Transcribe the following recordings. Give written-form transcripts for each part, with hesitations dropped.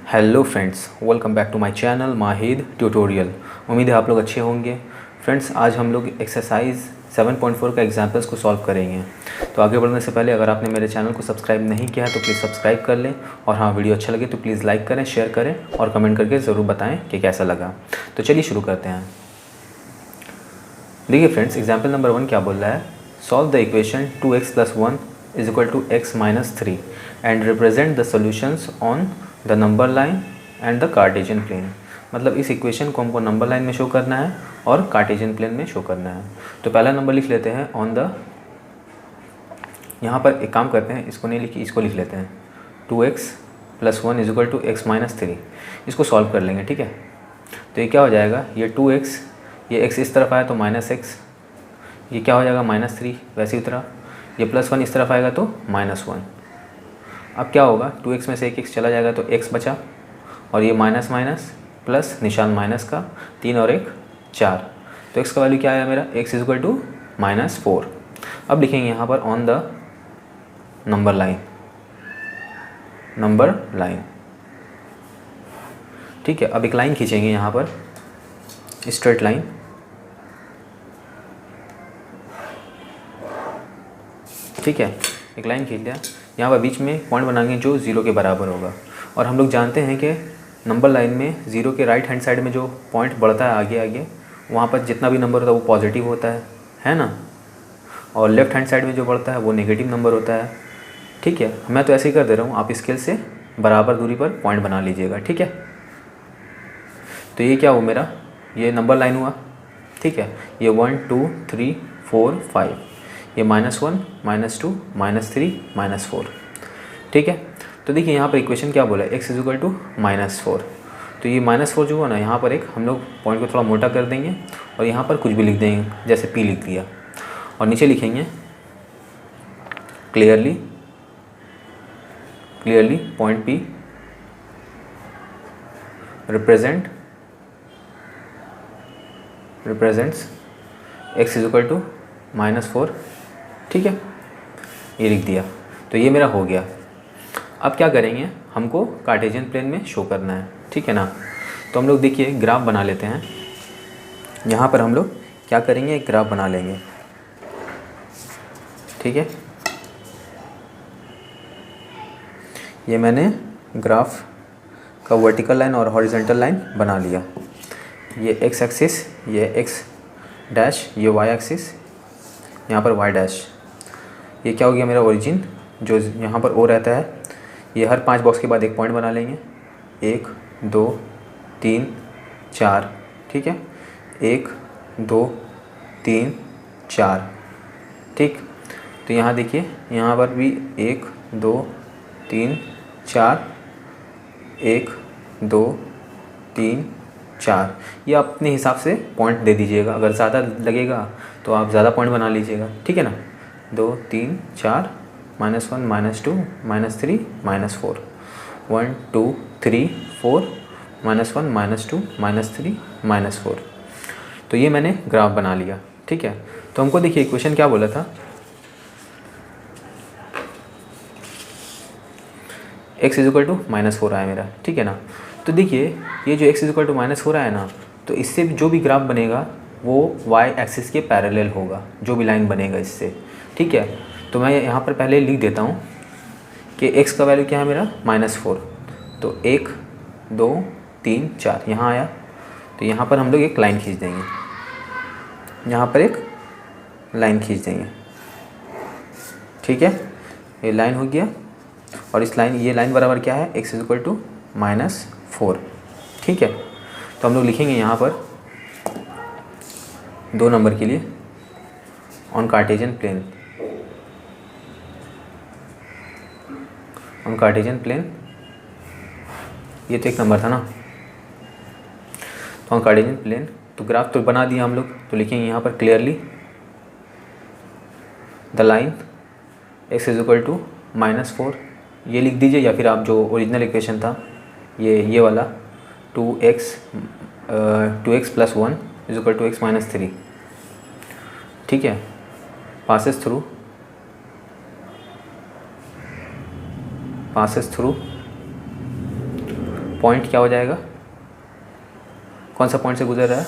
Hello friends, welcome back to my channel Mahid tutorial. उम्मीद है आप लोग अच्छे होंगे। फ्रेंड्स, आज हम लोग एक्सरसाइज 7.4 का एग्जाम्पल्स को सॉल्व करेंगे। तो आगे बढ़ने से पहले अगर आपने मेरे चैनल को सब्सक्राइब नहीं किया है तो प्लीज़ सब्सक्राइब कर लें, और हाँ, वीडियो अच्छा लगे तो प्लीज़ लाइक करें, शेयर करें और कमेंट करके ज़रूर बताएँ कि कैसा लगा। तो चलिए शुरू करते हैं। देखिए फ्रेंड्स, एग्जाम्पल नंबर 1 क्या बोल रहा है। Solve the equation 2x + 1 = x - 3 and represent the solutions on the number line and the Cartesian plane. मतलब इस इक्वेशन को हमको नंबर लाइन में शो करना है और कार्टेशियन प्लेन में शो करना है। तो पहला नंबर लिख लेते हैं ऑन द, यहाँ पर एक काम करते हैं, इसको नहीं लिखी, इसको लिख लेते हैं 2x + 1 = x - 3। इसको सॉल्व कर लेंगे, ठीक है। तो ये क्या हो जाएगा, ये 2x, ये x इस तरफ आया तो -x, ये क्या हो जाएगा -3 वैसे ही तरह, ये +1 इस तरफ आएगा तो -1। अब क्या होगा, 2x में से एक x चला जाएगा तो x बचा, और ये माइनस माइनस प्लस निशान माइनस का, 3 और 1 4। तो x का वैल्यू क्या आया मेरा, x = -4। अब लिखेंगे यहाँ पर ऑन द नंबर लाइन, ठीक है। अब एक लाइन खींचेंगे यहाँ पर, स्ट्रेट लाइन, ठीक है। एक लाइन खींच लिया, यहाँ पर बीच में पॉइंट बनाएंगे जो 0 के बराबर होगा। और हम लोग जानते हैं कि नंबर लाइन में 0 के राइट हैंड साइड में जो पॉइंट बढ़ता है आगे आगे, वहाँ पर जितना भी नंबर होता है वो पॉजिटिव होता है ना। और लेफ्ट हैंड साइड में जो बढ़ता है वो नेगेटिव नंबर होता है, ठीक है। मैं तो ऐसे ही कर दे रहा हूँ, आप स्केल से बराबर दूरी पर पॉइंट बना लीजिएगा, ठीक है। तो ये क्या हुआ मेरा, ये नंबर लाइन हुआ, ठीक है। ये 1 2 3 4 5, ये -1 -2 -3 -4, ठीक है। तो देखिए यहाँ पर इक्वेशन क्या बोला है, x = -4। तो ये -4 जो हुआ ना, यहाँ पर एक हम लोग पॉइंट को थोड़ा मोटा कर देंगे और यहाँ पर कुछ भी लिख देंगे, जैसे p लिख दिया, और नीचे लिखेंगे clearly point p represents x = -4, ठीक है। ये लिख दिया, तो ये मेरा हो गया। अब क्या करेंगे, हमको कार्टेशियन प्लेन में शो करना है, ठीक है ना। तो हम लोग देखिए ग्राफ बना लेते हैं। यहाँ पर हम लोग क्या करेंगे, एक ग्राफ बना लेंगे, ठीक है। ये मैंने ग्राफ का वर्टिकल लाइन और हॉरिजॉन्टल लाइन बना लिया। ये x एक्सिस, ये x डैश, ये y एक्सिस, यहाँ पर y डैश। ये क्या हो गया मेरा ओरिजिन, जो यहाँ पर O रहता है। ये हर 5 बॉक्स के बाद एक पॉइंट बना लेंगे, 1 2 3 4, ठीक है। 1 2 3 4, ठीक। तो यहाँ देखिए, यहाँ पर भी 1 2 3 4, 1 2 3 4। ये आप अपने हिसाब से पॉइंट दे दीजिएगा, अगर ज़्यादा लगेगा तो आप ज़्यादा पॉइंट बना लीजिएगा, ठीक है ना। 2 3 4 -1 -2 -3 -4, 1 2 3 4 -1 -2 -3 -4। तो ये मैंने ग्राफ बना लिया, ठीक है। तो हमको देखिए इक्वेशन क्या बोला था, x = -4 आया मेरा, ठीक है ना। तो देखिए ये जो x = -4 आया ना, तो इससे जो भी ग्राफ बनेगा वो y एक्सिस के पैरेलल होगा, जो भी लाइन बनेगा इससे, ठीक है। तो मैं यहाँ पर पहले लिख देता हूँ कि x का वैल्यू क्या है मेरा, -4। तो 1 2 3 4 यहाँ आया, तो यहाँ पर हम लोग एक लाइन खींच देंगे, यहाँ पर एक लाइन खींच देंगे, ठीक है। ये लाइन हो गया, और इस लाइन, ये लाइन बराबर क्या है, x = -4, ठीक है। तो हम लोग लिखेंगे यहाँ पर 2 नंबर के लिए ऑन कार्टेशियन प्लेन, ये तो एक नंबर था ना। तो ऑन कार्टेशियन प्लेन, तो ग्राफ तो बना दिया हम लोग। तो लिखेंगे यहाँ पर क्लियरली द लाइन x = -4, ये लिख दीजिए, या फिर आप जो ओरिजिनल इक्वेशन था ये वाला 2x + 1 = x - 3, ठीक है। passes through पॉइंट क्या हो जाएगा, कौन सा पॉइंट से गुजर रहा है,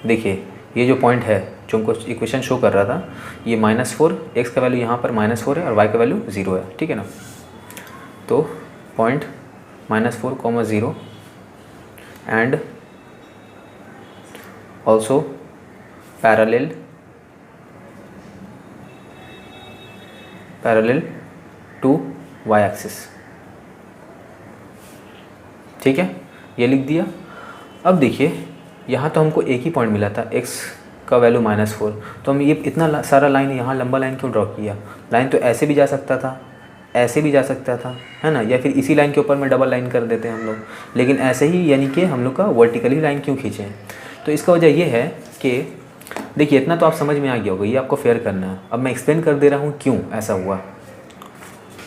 देखिए ये जो पॉइंट है जो हमको इक्वेशन शो कर रहा था, ये -4, एक्स का वैल्यू यहाँ पर -4 है और वाई का वैल्यू 0 है, ठीक है ना। तो point -4, 0 and also parallel to Y axis, ठीक है, ये लिख दिया। अब देखिए यहाँ तो हमको एक ही पॉइंट मिला था, x का वैल्यू -4, तो हम ये इतना सारा लाइन यहाँ लंबा लाइन क्यों ड्रॉ किया। लाइन तो ऐसे भी जा सकता था, ऐसे भी जा सकता था, है ना, या फिर इसी लाइन के ऊपर में डबल लाइन कर देते हैं हम लोग, लेकिन ऐसे ही यानी कि हम लोग का वर्टिकली लाइन क्यों खींचे हैं। तो इसका वजह ये है कि देखिए इतना तो आप समझ में आ गया होगा, ये आपको फेयर करना है। अब मैं एक्सप्लेन कर दे रहा हूँ क्यों ऐसा हुआ।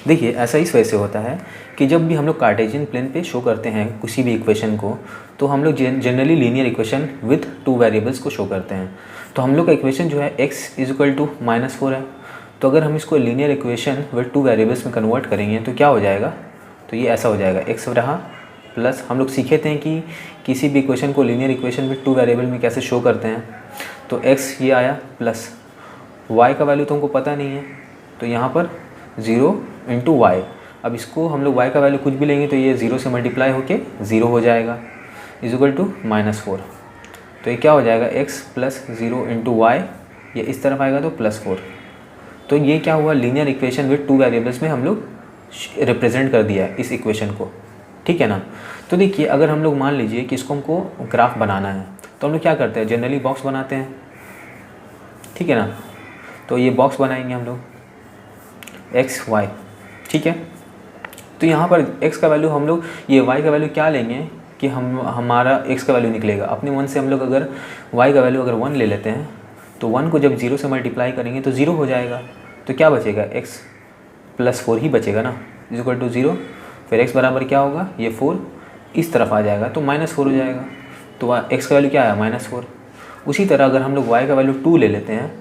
देखिए ऐसा इस वजह से होता है कि जब भी हम लोग कार्टेशियन प्लेन पे शो करते हैं किसी भी इक्वेशन को, तो हम लोग generally linear equation with 2 variables को शो करते हैं। तो हम लोग का इक्वेशन जो है x = -4 है, तो अगर हम इसको लीनियर इक्वेशन विथ 2 वेरिएबल्स में कन्वर्ट करेंगे तो क्या हो जाएगा, तो ये ऐसा हो जाएगा, x रहा प्लस, हम लोग सीखे थे कि किसी भी इक्वेशन को लीनियर इक्वेशन विथ 2 वेरिएबल में कैसे शो करते हैं। तो x ये आया प्लस y का वैल्यू तो हमको पता नहीं है, तो यहाँ पर 0 × y। अब इसको हम लोग y का वैल्यू कुछ भी लेंगे तो ये 0 से मल्टीप्लाई होके 0 हो जाएगा, =-4। तो ये क्या हो जाएगा, x + 0 × y, ये इस तरफ आएगा तो +4। तो ये क्या हुआ, लीनियर इक्वेशन विथ 2 वेरिएबल्स में हम लोग रिप्रेजेंट कर दिया इस इक्वेशन को, ठीक है ना। तो देखिए अगर हम लोग मान लीजिए कि इसको हमको ग्राफ बनाना है, तो हम लोग क्या करते हैं, जनरली बॉक्स बनाते हैं, ठीक है ना। तो ये बॉक्स बनाएंगे हम लोग x y, ठीक है। तो यहाँ पर x का वैल्यू हम लोग, ये y का वैल्यू क्या लेंगे कि हमारा x का वैल्यू निकलेगा अपने 1 से। हम लोग अगर y का वैल्यू अगर 1 ले लेते हैं तो 1 को जब 0 से मल्टीप्लाई करेंगे तो 0 हो जाएगा। तो क्या बचेगा, x + 4 ही बचेगा ना, =0। फिर x बराबर क्या होगा, ये 4 इस तरफ आ जाएगा तो -4 हो जाएगा। तो x का वैल्यू क्या आया, -4। उसी तरह अगर हम लोग y का वैल्यू 2 ले लेते हैं,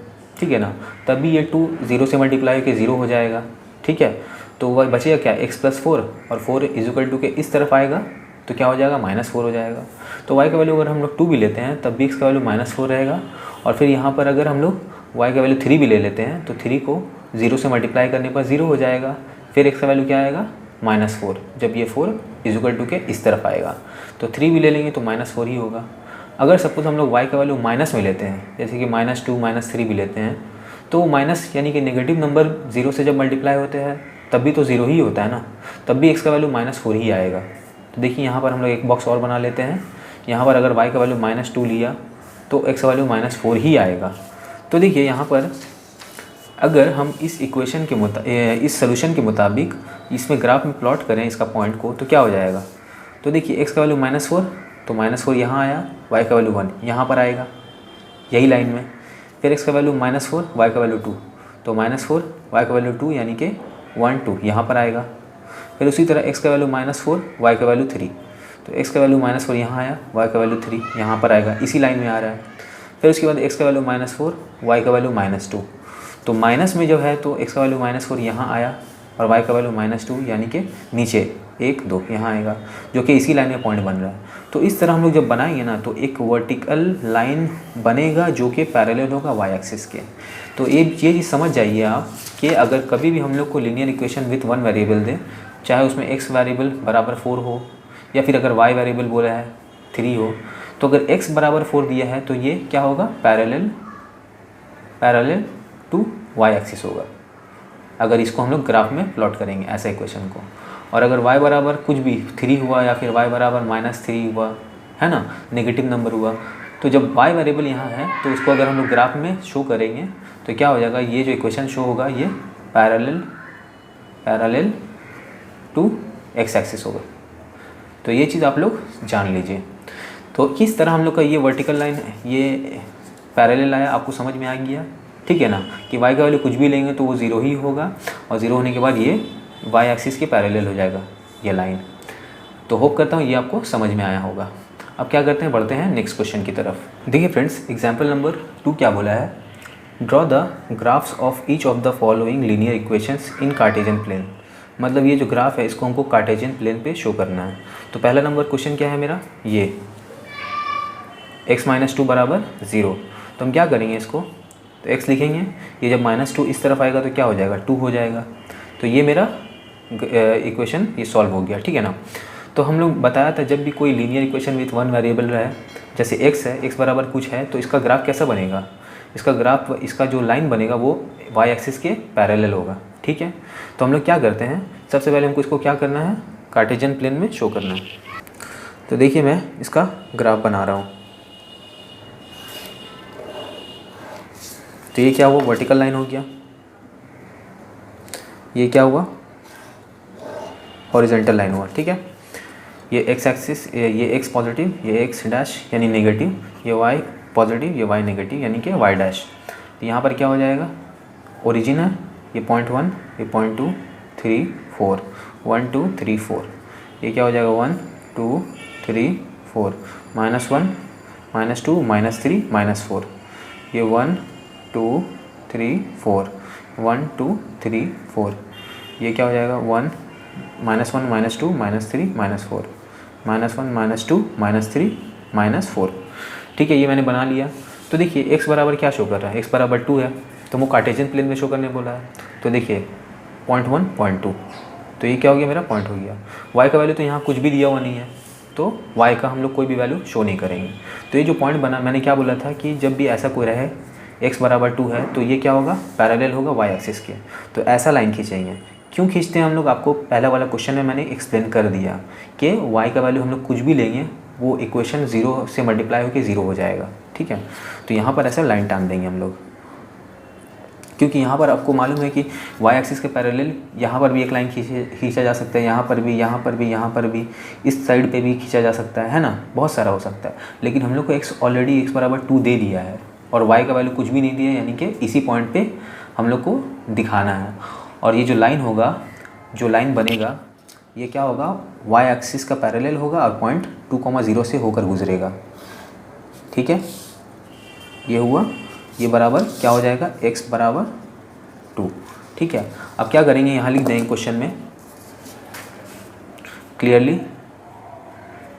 ठीक है ना, तब भी ये 2 0 से मल्टीप्लाई होकर 0 हो जाएगा, ठीक है। तो वह बचेगा क्या, x + 4, और 4 = के इस तरफ आएगा तो क्या हो जाएगा, -4 हो जाएगा। तो y का वैल्यू अगर हम लोग 2 भी लेते हैं तब भी x का वैल्यू -4 रहेगा। और फिर यहाँ पर अगर हम लोग y का वैल्यू 3 भी ले लेते हैं तो 3 को 0 से मल्टीप्लाई करने पर 0 हो जाएगा। फिर x का वैल्यू क्या आएगा, -4, जब ये 4 = के इस तरफ आएगा तो 3 भी ले लेंगे तो -4 ही होगा। अगर सपोज हम लोग y का वैल्यू माइनस में लेते हैं, जैसे कि -2 -3 भी लेते हैं, तो माइनस यानी कि नेगेटिव नंबर 0 से जब मल्टीप्लाई होते हैं तब भी तो 0 ही होता है ना, तब भी x का वैल्यू -4 ही आएगा। तो देखिए यहाँ पर हम लोग एक बॉक्स और बना लेते हैं। यहाँ पर अगर y का वैल्यू -2 लिया तो x का वैल्यू -4 ही आएगा। तो देखिए यहाँ पर अगर हम इस इक्वेशन के इस सोल्यूशन के मुताबिक इसमें ग्राफ में प्लॉट करें इसका पॉइंट को, तो क्या हो जाएगा। तो देखिए x का वैल्यू -4, तो -4 यहाँ आया, y का वैल्यू 1 यहाँ पर आएगा यही लाइन में। फिर x का वैल्यू -4, y का वैल्यू 2, तो -4 y का वैल्यू 2 यानी कि 1 2 यहाँ पर आएगा। फिर उसी तरह x का वैल्यू -4, y का वैल्यू 3, तो x का वैल्यू -4 यहाँ आया, y का वैल्यू 3 यहाँ पर आएगा, इसी लाइन में आ रहा है। फिर उसके बाद x का वैल्यू -4, y का वैल्यू -2, तो माइनस में जो है तो x का वैल्यू -4 यहाँ आया और y का वैल्यू -2 यानी कि नीचे 1 2 यहाँ आएगा, जो कि इसी लाइन में पॉइंट बन रहा है। तो इस तरह हम लोग जब बनाएंगे ना तो एक वर्टिकल लाइन बनेगा जो कि पैरेलल होगा y एक्सिस के। तो ये चीज़ समझ जाइए आप कि अगर कभी भी हम लोग को लीनियर इक्वेशन विथ 1 वेरिएबल दें, चाहे उसमें x वेरिएबल बराबर 4 हो या फिर अगर y वेरिएबल बोला है 3 हो, तो अगर x बराबर 4 दिया है तो ये क्या होगा, पैरेलल टू y एक्सिस होगा अगर इसको हम लोग ग्राफ में प्लॉट करेंगे ऐसा इक्वेशन को। और अगर y बराबर कुछ भी 3 हुआ या फिर y बराबर -3 हुआ, है ना, नेगेटिव नंबर हुआ, तो जब y वेरिएबल यहाँ है तो उसको अगर हम लोग ग्राफ में शो करेंगे तो क्या हो जाएगा, ये जो इक्वेशन शो होगा ये पैरेलल टू x एक्सिस होगा। तो ये चीज़ आप लोग जान लीजिए। तो किस तरह हम लोग का ये वर्टिकल लाइन ये पैरेलल आया, आपको समझ में आ गया, ठीक है ना, कि y का वैल्यू कुछ भी लेंगे तो वो 0 ही होगा और 0 होने के बाद ये y एक्सिस के पैरेलल हो जाएगा ये लाइन। तो होप करता हूँ ये आपको समझ में आया होगा। अब क्या करते हैं, बढ़ते हैं नेक्स्ट क्वेश्चन की तरफ। देखिए फ्रेंड्स, एग्जाम्पल नंबर 2 क्या बोला है, draw the graphs of each of the following linear equations in Cartesian plane. मतलब ये जो ग्राफ है इसको हमको कार्टेशियन प्लेन पे शो करना है। तो पहला नंबर क्वेश्चन क्या है मेरा, ये x-2 बराबर 0। तो हम क्या करेंगे इसको, तो x लिखेंगे, ये जब -2 इस तरफ आएगा तो क्या हो जाएगा, 2 हो जाएगा। तो ये मेरा इक्वेशन ये सॉल्व हो गया, ठीक है ना। तो हम लोग बताया था जब भी कोई linear equation with one variable रहा है, जैसे x है, x बराबर कुछ है, तो इसका ग्राफ कैसा बनेगा, इसका ग्राफ, इसका जो लाइन बनेगा वो y एक्सिस के पैरेलल होगा, ठीक है। तो हम लोग क्या करते हैं, सबसे पहले हमको इसको क्या करना है, कार्टेशियन प्लेन में शो करना है। तो देखिए मैं इसका ग्राफ बना रहा हूँ। तो ये क्या हुआ, वर्टिकल लाइन हो गया, ये क्या हुआ, हॉरिजॉन्टल लाइन हुआ, ठीक है। ये x एक्सिस, ये x पॉजिटिव, ये x डैश यानी नेगेटिव, ये y पॉजिटिव, ये y नेगेटिव यानी कि y डैश। तो यहाँ पर क्या हो जाएगा, ओरिजिन है, ये 0.1, ये 0.2, 3, 4, 1, 2, 3, 4, ये क्या हो जाएगा 1, 2, 3, 4, -1, -2, -3, -4, ये 1, 2, 3, 4, 1, 2, 3, 4, ये क्या हो जाएगा 1, -1, -2, -3, -4, -1, -2, -3, -4, ठीक है। ये मैंने बना लिया। तो देखिए x बराबर क्या शो कर रहा है, x बराबर 2 है, तो वो कार्टेशियन प्लेन में शो करने बोला है। तो देखिए 0.1, 0.2, तो ये क्या हो गया, मेरा पॉइंट हो गया। y का वैल्यू तो यहाँ कुछ भी दिया हुआ नहीं है, तो y का हम लोग कोई भी वैल्यू शो नहीं करेंगे। तो ये जो पॉइंट बना, मैंने क्या बोला था कि जब भी ऐसा कोई रहे x बराबर 2 है तो ये क्या होगा, पैरेलल होगा y एक्सिस के। तो ऐसा लाइन खींचेंगे। क्यों खींचते हैं हम लोग, आपको पहला वाला क्वेश्चन में मैंने एक्सप्लेन कर दिया कि y का वैल्यू हम लोग कुछ भी लेंगे वो इक्वेशन 0 से मल्टीप्लाई होकर 0 हो जाएगा, ठीक है। तो यहाँ पर ऐसा लाइन टान देंगे हम लोग, क्योंकि यहाँ पर आपको मालूम है कि y एक्सिस के पैरेलल यहाँ पर भी एक लाइन खींचा जा सकता है, यहाँ पर भी, यहाँ पर भी, यहाँ पर भी, इस साइड पे भी खींचा जा सकता है ना, बहुत सारा हो सकता है। लेकिन हम लोग को x ऑलरेडी x बराबर 2 दे दिया है और y का वैल्यू कुछ भी नहीं दिया, यानी कि इसी पॉइंट पे हम लोग को दिखाना है। और ये जो लाइन होगा, जो लाइन बनेगा, ये क्या होगा, y एक्सिस का पैरेलल होगा और पॉइंट 2,0 से होकर गुजरेगा, ठीक है। ये हुआ, ये बराबर क्या हो जाएगा, x बराबर 2, ठीक है। अब क्या करेंगे, यहाँ लिख देंगे क्वेश्चन में क्लियरली,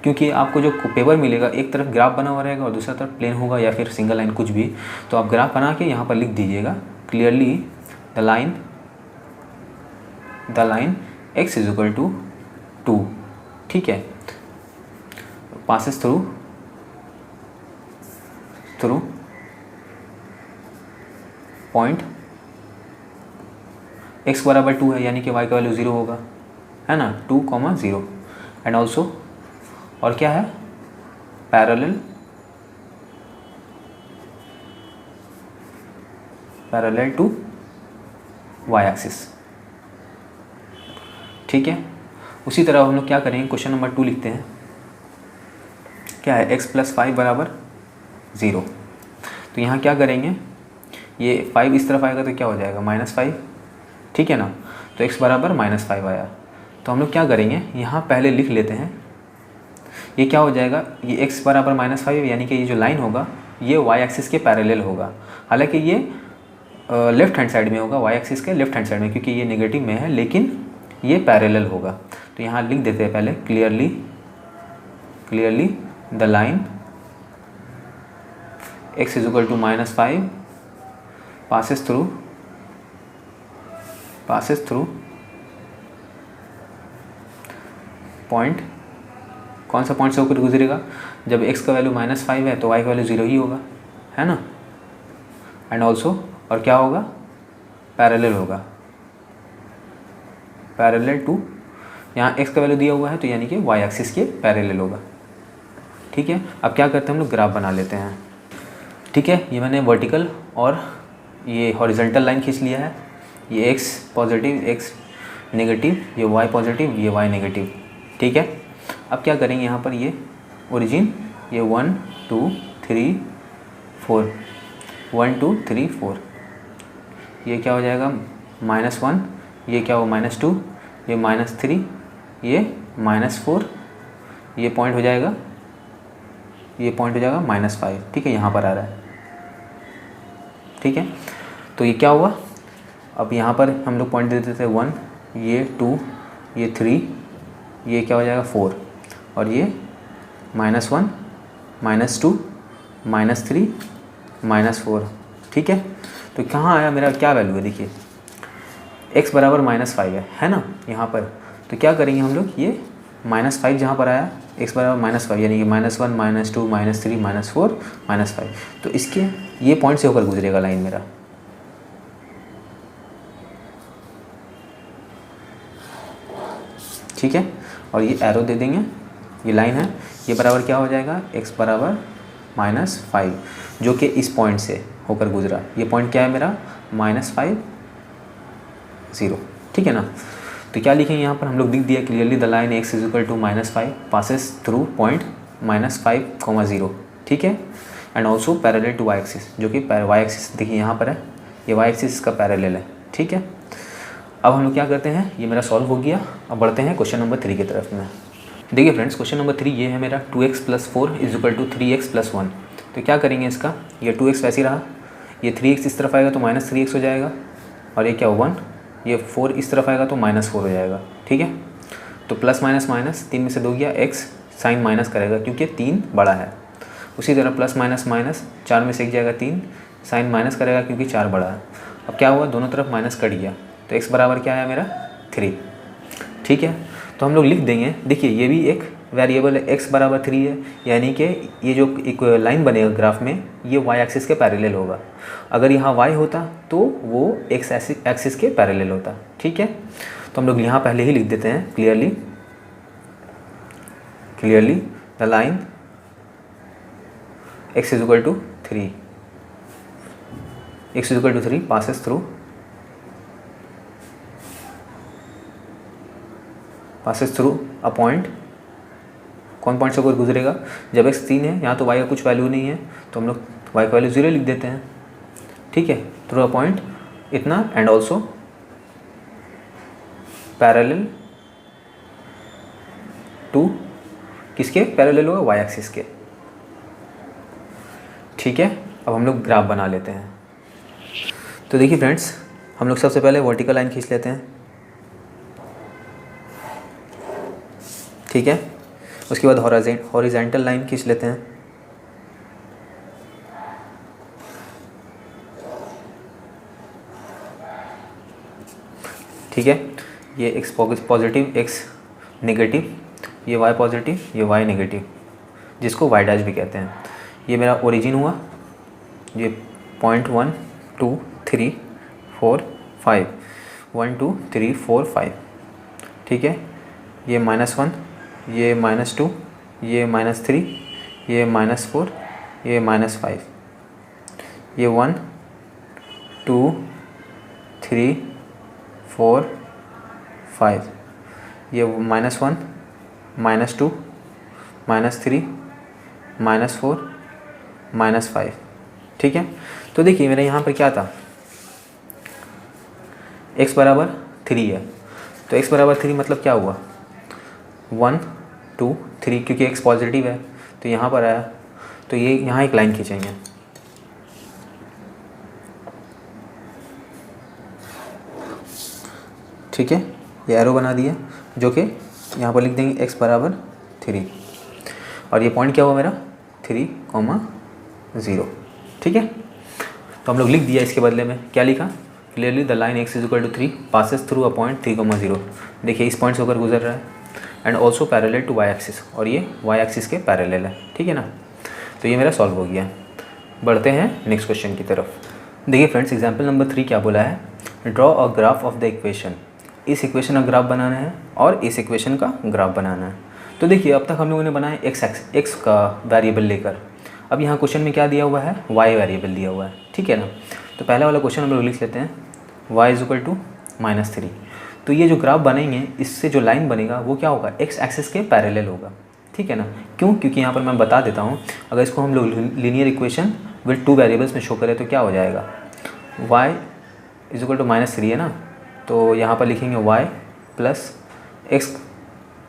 क्योंकि आपको जो पेपर मिलेगा एक तरफ ग्राफ बना हुआ रहेगा और दूसरा तरफ प्लेन होगा या फिर सिंगल लाइन कुछ भी। तो आप ग्राफ बना के यहाँ पर लिख दीजिएगा क्लियरली, द लाइन x = 2, ठीक है, पासेस थ्रू पॉइंट x बराबर 2 है, यानी कि y का वैल्यू 0 होगा, है ना, 2,0, एंड ऑल्सो, और क्या है, पैरेलल टू y एक्सिस, ठीक है। उसी तरह हम लोग क्या करेंगे, क्वेश्चन नंबर 2 लिखते हैं, क्या है, x + 5 बराबर 0। तो यहाँ क्या करेंगे, ये 5 इस तरफ आएगा तो क्या हो जाएगा, -5, ठीक है ना। तो x बराबर -5 आया। तो हम लोग क्या करेंगे, यहाँ पहले लिख लेते हैं, ये क्या हो जाएगा, ये x बराबर -5, यानी कि ये जो लाइन होगा ये y एक्सिस के पैरेलल होगा। हालांकि ये लेफ्ट हैंड साइड में होगा, y एक्सिस के लेफ्ट हैंड साइड में, क्योंकि ये नेगेटिव में है, लेकिन ये पैरेलल होगा। तो यहाँ लिख देते हैं पहले clearly the line x = -5 passes through point, कौन सा पॉइंट से होकर गुजरेगा, जब x का वैल्यू -5 है तो y का वैल्यू 0 ही होगा, है ना, एंड ऑल्सो, और क्या होगा, पैरेलल होगा, पैरेलल टू, यहाँ x का वैल्यू दिया हुआ है तो यानी कि y एक्सिस के पैरेलल होगा, ठीक है। अब क्या करते हैं हम लोग, ग्राफ बना लेते हैं, ठीक है। ये मैंने वर्टिकल और ये हॉरिजॉन्टल लाइन खींच लिया है, ये x पॉजिटिव, x नेगेटिव, ये y पॉजिटिव, ये y नेगेटिव, ठीक है। अब क्या करेंगे, यहाँ पर ये ओरिजिन, ये 1, 2, 3, 4, 1, 2, 3, 4, ये क्या हो जाएगा, -1, ये क्या हो, -2, ये -3, ये -4, ये पॉइंट हो जाएगा, ये पॉइंट हो जाएगा -5, ठीक है, यहाँ पर आ रहा है, ठीक है। तो ये क्या हुआ, अब यहाँ पर हम लोग पॉइंट दे देते थे 1, ये 2, ये 3, ये क्या हो जाएगा 4, और ये -1, -2, -3, -4। ठीक है, तो कहाँ आया मेरा, क्या वैल्यू है, देखिए x बराबर -5 है ना यहाँ पर। तो क्या करेंगे हम लोग, ये -5 जहाँ पर आया, x बराबर -5 यानी कि -1, -2, -3, -4, -5, तो इसके ये पॉइंट से होकर गुजरेगा लाइन मेरा। ठीक है, और ये एरो दे देंगे, ये लाइन है, ये बराबर क्या हो जाएगा, x बराबर -5 जो कि इस पॉइंट से होकर गुजरा। ये पॉइंट क्या है मेरा, -5, 0। ठीक है ना, तो क्या लिखेंगे यहाँ पर, हम लोग लिख दिया clearly, the line x = -5 passes through point -5, 0। ठीक है, and also parallel to y axis, जो कि y एक्सिस देखिए यहाँ पर है, ये y एक्सिस इसका पैरेलल है। ठीक है, अब हम लोग क्या करते हैं, ये मेरा सॉल्व हो गया। अब बढ़ते हैं क्वेश्चन नंबर 3 की तरफ में। देखिए फ्रेंड्स, क्वेश्चन नंबर 3 ये है मेरा, 2x + 4 = 3x + 1। तो क्या करेंगे इसका, ये 2x वैसे ही रहा, ये 3x इस तरफ आएगा तो -3x हो जाएगा, और ये क्या 1, ये 4 इस तरफ आएगा तो -4 हो जाएगा। ठीक है, तो प्लस माइनस माइनस 3 में से 2 गया, x साइन माइनस करेगा क्योंकि 3 बड़ा है। उसी तरह प्लस माइनस माइनस 4 में से 1 जाएगा 3, साइन माइनस करेगा क्योंकि 4 बड़ा है। अब क्या हुआ, दोनों तरफ माइनस कट गया, तो x बराबर क्या है मेरा 3। ठीक है, तो हम लोग लिख देंगे, देखिए ये भी एक वेरिएबल है, x बराबर 3 है, यानी कि ये जो एक लाइन बनेगा ग्राफ में, ये y एक्सिस के पैरेलल होगा। अगर यहाँ y होता तो वो x एक्सिस के पैरेलल होता। ठीक है, तो हम लोग यहाँ पहले ही लिख देते हैं clearly the line x = 3, x = 3 passes through a point. कौन पॉइंट से होकर गुजरेगा, जब x 3 है, यहाँ तो y का कुछ वैल्यू नहीं है, तो हम लोग y का वैल्यू 0 लिख देते हैं। ठीक है, थ्रू अ पॉइंट इतना, एंड ऑल्सो पैरेलल टू, किसके पैरेलल होगा, y एक्सिस के। ठीक है, अब हम लोग ग्राफ बना लेते हैं। तो देखिए फ्रेंड्स, हम लोग सबसे पहले वर्टिकल लाइन खींच लेते हैं। ठीक है, उसके बाद हॉरिजॉन्टल लाइन खींच लेते हैं। ठीक है, ये x पॉजिटिव, x नेगेटिव, ये y पॉजिटिव, ये y नेगेटिव, जिसको y डैश भी कहते हैं। ये मेरा ओरिजिन हुआ, ये पॉइंट 1 2 3 4 5, 1 2 3 4 5। ठीक है, ये -1, ये -2, ये -3, ये -4, ये -5, ये 1 2 3 4 5, ये -1 -2 -3 -4 -5। ठीक है, तो देखिए मेरा यहाँ पर क्या था, x बराबर 3 है, तो x बराबर 3 मतलब क्या हुआ, 1 2 3, क्योंकि x पॉजिटिव है तो यहाँ पर आया, तो ये यहाँ एक लाइन खींचेंगे। ठीक है, ये एरो बना दिया, जो कि यहाँ पर लिख देंगे x बराबर 3, और ये पॉइंट क्या हुआ मेरा 3, 0। ठीक है, तो हम लोग लिख दिया, इसके बदले में क्या लिखा, clearly the line x = 3 passes through a point 3, 0। देखिए इस पॉइंट से होकर गुजर रहा है, and also parallel to y axis, और ये y एक्सिस के पैरेलल है। ठीक है ना, तो ये मेरा सॉल्व हो गया। बढ़ते हैं नेक्स्ट क्वेश्चन की तरफ। देखिए फ्रेंड्स, एग्जाम्पल नंबर 3 क्या बोला है, draw a graph of the equation. इस इक्वेशन का ग्राफ बनाना है और इस इक्वेशन का ग्राफ बनाना है। तो देखिए अब तक हम लोगों ने बनाया x का वेरिएबल लेकर, अब यहाँ क्वेश्चन में क्या दिया हुआ है, y वेरिएबल दिया हुआ है। ठीक है ना, तो पहला वाला क्वेश्चन हम लोग लिख लेते हैं, y = -3। तो ये जो ग्राफ बनेंगे, इससे जो लाइन बनेगा वो क्या होगा, x एक्सिस के पैरेलल होगा। ठीक है ना, क्यों, क्योंकि यहाँ पर मैं बता देता हूँ, अगर इसको हम लोग लीनियर इक्वेशन विद 2 वेरिएबल्स में शो करें तो क्या हो जाएगा, y = -3 है ना, तो यहाँ पर लिखेंगे y प्लस x,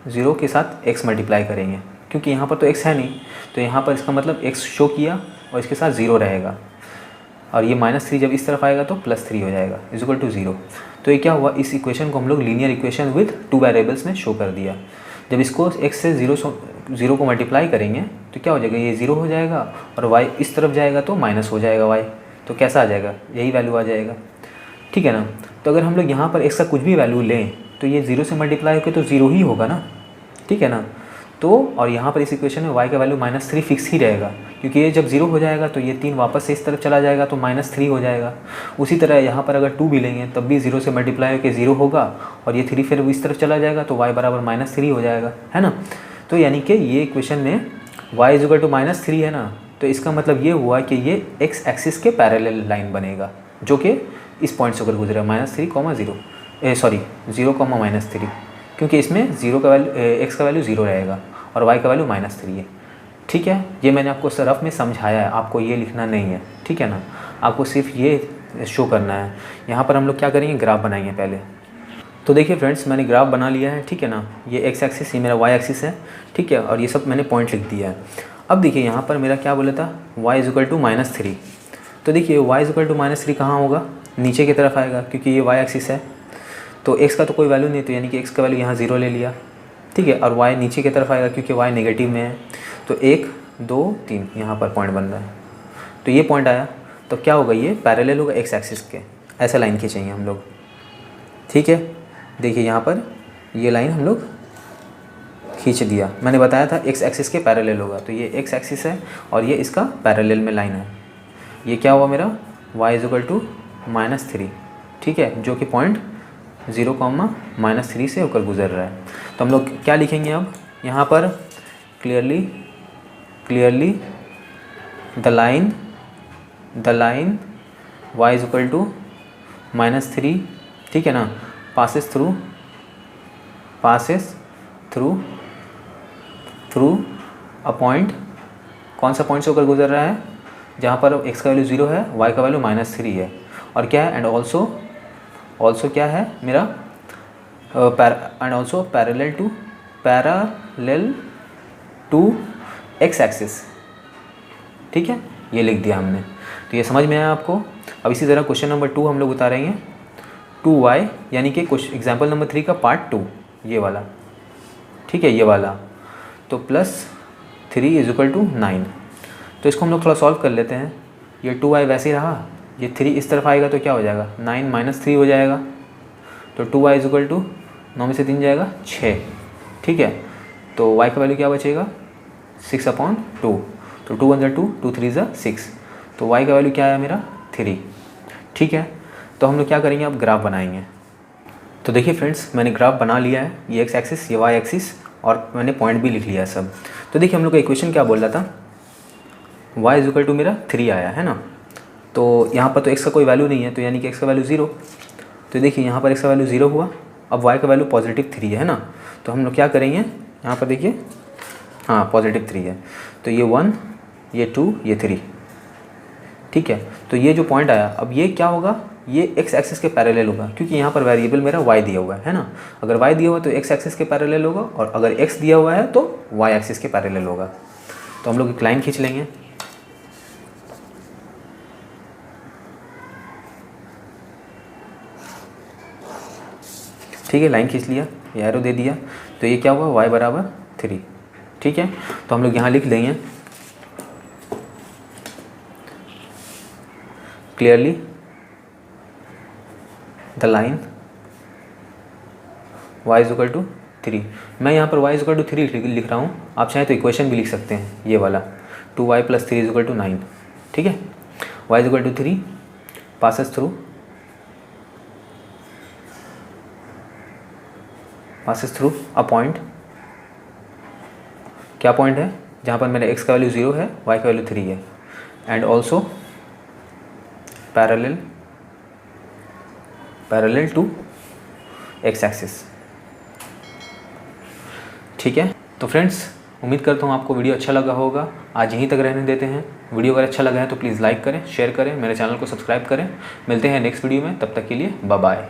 0 के साथ x मल्टीप्लाई करेंगे, क्योंकि यहाँ पर तो x है नहीं, तो यहाँ पर इसका मतलब x शो किया और इसके साथ 0 रहेगा। और ये -3 जब इस तरफ आएगा तो +3 हो जाएगा इक्वल टू 0। तो ये क्या हुआ, इस इक्वेशन को हम लोग लीनियर इक्वेशन विथ 2 वेरिएबल्स में शो कर दिया। जब इसको x से 0 को मल्टीप्लाई करेंगे तो क्या हो जाएगा, ये 0 हो जाएगा और y इस तरफ जाएगा तो माइनस हो जाएगा y, तो कैसा आ जाएगा, यही वैल्यू आ जाएगा। ठीक है ना। तो अगर हम लोग यहाँ पर x का कुछ भी वैल्यू लें तो ये 0 से मल्टीप्लाई होकर तो 0 ही होगा ना। ठीक है ना। तो और यहाँ पर इस इक्वेशन में y का वैल्यू -3 फिक्स ही रहेगा, क्योंकि ये जब 0 हो जाएगा तो ये 3 वापस से इस तरफ चला जाएगा तो -3 हो जाएगा। उसी तरह यहाँ पर अगर 2 भी लेंगे तब भी 0 से मल्टीप्लाई होकर 0 होगा और ये 3 फिर इस तरफ चला जाएगा तो y बराबर -3 हो जाएगा, है ना। तो यानी कि ये इक्वेशन में y इक्वल टू -3 है ना, तो इसका मतलब ये हुआ कि ये x एक्सिस के पैरेलल लाइन बनेगा जो कि इस पॉइंट से होकर गुजरा -3, 0, -3, क्योंकि इसमें 0 का वैल्यू x का वैल्यू 0 रहेगा और y का वैल्यू -3 है। ठीक है, ये मैंने आपको रफ में समझाया है, आपको ये लिखना नहीं है। ठीक है ना, आपको सिर्फ ये शो करना है। यहाँ पर हम लोग क्या करेंगे, ग्राफ बनाएंगे पहले। तो देखिए फ्रेंड्स, मैंने ग्राफ बना लिया है। ठीक है ना, ये x एक्सिस, ये मेरा y एक्सिस है। ठीक है, और ये सब मैंने पॉइंट लिख दिया है। अब देखिए यहाँ पर मेरा क्या बोला था, y इक्वल टू -3। तो देखिए y इक्वल टू -3 कहाँ होगा, नीचे की तरफ आएगा, क्योंकि ये y एक्सिस है। तो x का तो कोई वैल्यू नहीं, तो यानी कि x का वैल्यू यहाँ 0 ले लिया। ठीक है, और y नीचे की तरफ आएगा क्योंकि y नेगेटिव में है। तो 1, 2, 3 यहाँ पर पॉइंट बन रहा है, तो ये पॉइंट आया। तो क्या होगा, ये पैरेलल होगा x एक्सिस के, ऐसा लाइन खींचेंगे हम लोग। ठीक है, देखिए यहाँ पर ये लाइन हम लोग खींच दिया। मैंने बताया था x एक्सिस के पैरेलल होगा, तो ये x एक्सिस है और ये इसका पैरेलल में लाइन है। ये क्या हुआ मेरा, y इक्वल टू -3। ठीक है, जो कि पॉइंट 0, -3 से होकर गुजर रहा है। तो हम लोग क्या लिखेंगे अब यहाँ पर, clearly the line y equal to -3। ठीक है ना, पासेस थ्रू अ पॉइंट। कौन सा पॉइंट से होकर गुजर रहा है, जहाँ पर x का वैल्यू 0 है, y का वैल्यू -3 है। और क्या है, एंड ऑल्सो क्या है मेरा, and also parallel to x axis. ठीक है, ये लिख दिया हमने। तो ये समझ में आया आपको। अब इसी तरह क्वेश्चन नंबर 2 हम लोग उतारेंगे, 2y, यानी कि क्वेश्चन एग्जाम्पल नंबर 3 का पार्ट 2, ये वाला। ठीक है, ये वाला। तो +3 इक्वल टू 9। तो इसको हम लोग थोड़ा सॉल्व कर लेते हैं। ये 2y वैसे ही रहा, ये 3 इस तरफ आएगा तो क्या हो जाएगा, 9 - 3 हो जाएगा। तो 2y इक्वल टू 9 में से 3 जाएगा 6। ठीक है, तो y का वैल्यू क्या बचेगा, 6/2। तो 2 × 2, 2 3 = 6। तो y का वैल्यू क्या आया मेरा, 3। ठीक है, तो हम लोग क्या करेंगे, अब ग्राफ बनाएंगे। तो देखिए फ्रेंड्स, मैंने ग्राफ बना लिया है, ये x एक्सिस, ये y एक्सिस, और मैंने पॉइंट भी लिख लिया है सब। तो देखिए हम लोग का इक्वेशन क्या बोल रहा था, y इक्वल टू मेरा 3 आया है ना। तो यहाँ पर तो x का कोई वैल्यू नहीं है, तो यानी कि x का वैल्यू 0। तो देखिए यहाँ पर x का वैल्यू 0 हुआ। अब y का वैल्यू +3 है ना। तो हम लोग क्या करेंगे, यहाँ पर देखिए, हाँ +3 है। तो ये 1, ये 2, ये 3। ठीक है, तो ये जो पॉइंट आया, अब ये क्या होगा, ये x एक्सिस के पैरेलल होगा, क्योंकि यहाँ पर वेरिएबल मेरा y दिया हुआ है ना। अगर y दिया हुआ है तो x एक्सिस के पैरेलल होगा, और अगर x दिया हुआ है तो y एक्सिस के पैरेलल होगा। तो हम लोग एक लाइन खींच लेंगे। ठीक है, लाइन खींच लिया, ये एरो दे दिया। तो ये क्या हुआ, y बराबर 3। ठीक है, तो हम लोग यहाँ लिख देंगे, clearly the line y equal to 3। मैं यहाँ पर y इक्वल टू 3 लिख रहा हूँ, आप चाहें तो इक्वेशन भी लिख सकते हैं, ये वाला 2y + 3 इक्वल टू 9। ठीक है, y equal to 3 passes through a point. क्या पॉइंट है, जहाँ पर मेरा x का वैल्यू 0 है, y का वैल्यू 3 है, and also parallel to x axis. ठीक है, तो फ्रेंड्स उम्मीद करता हूँ आपको वीडियो अच्छा लगा होगा। आज यहीं तक रहने देते हैं। वीडियो अगर अच्छा लगा है तो प्लीज़ लाइक करें, शेयर करें, मेरे चैनल को सब्सक्राइब करें। मिलते हैं नेक्स्ट वीडियो में, तब तक के लिए बाय बाय।